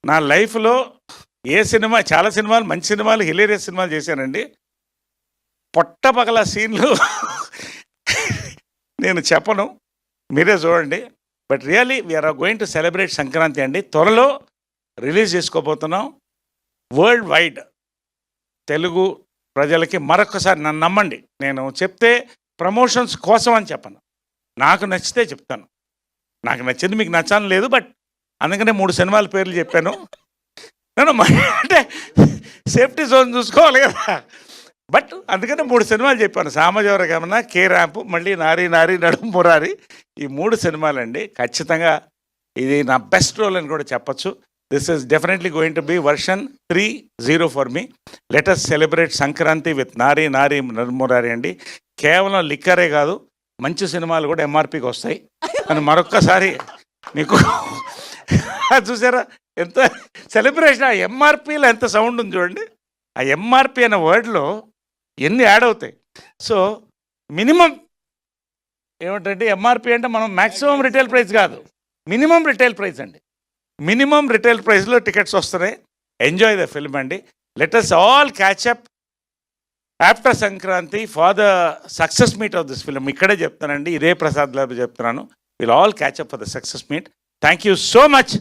నా లైఫ్లో ఏ సినిమా, చాలా సినిమాలు, మంచి సినిమాలు, హిలేరియస్ సినిమాలు చేశానండి. పొట్టపగల సీన్లు నేను చెప్పను, మీరే చూడండి. But really we're going to celebrate Sankranti అండి. త్వరలో రిలీజ్ చేసుకోబోతున్నాం. వరల్డ్ వైడ్ తెలుగు ప్రజలకి మరొకసారి నన్ను నమ్మండి. నేను చెప్తే ప్రమోషన్స్ కోసం అని చెప్పను, నాకు నచ్చితే చెప్తాను. నాకు నచ్చింది మీకు నచ్చాలని లేదు, బట్ అందుకనే 3 సినిమాల పేర్లు చెప్పాను. నేను అంటే సేఫ్టీ జోన్ చూసుకోవాలి కదా, బట్ అందుకనే 3 సినిమాలు చెప్పాను. సామాజిక గమన, కే ర్యాంపు, మళ్ళీ నారీ నారీ నడుము మురారి. ఈ 3 సినిమాలండి. ఖచ్చితంగా ఇది నా బెస్ట్ రోల్ అని కూడా చెప్పచ్చు. This is definitely going to be version 3.0 for me. Let us celebrate Sankranti with నారీ నారీ నడుము మురారి అండి. కేవలం లిక్కరే కాదు, మంచి సినిమాలు కూడా ఎంఆర్పికి వస్తాయి అని మరొక్కసారి మీకు చూసారా ఎంత సెలబ్రేషన్. ఆ ఎంఆర్పిలో ఎంత సౌండ్ ఉంది చూడండి. ఆ ఎంఆర్పి అనే వర్డ్లో ఎన్ని యాడ్ అవుతాయి. సో మినిమం ఏమిటంటే ఎంఆర్పి అంటే మనం మ్యాక్సిమం రిటైల్ ప్రైస్ కాదు, మినిమం రిటైల్ ప్రైస్ అండి. మినిమం రిటైల్ ప్రైస్లో టికెట్స్ వస్తున్నాయి. ఎంజాయ్ ద ఫిల్మ్ అండి. Let us all catch up after Sankranti for the success meet of this film. ఇక్కడే చెప్తానండి, ఇదే ప్రసాద్ ల్యాబ్ చెప్తున్నాను. Will all catch up for the success meet. Thank you so much.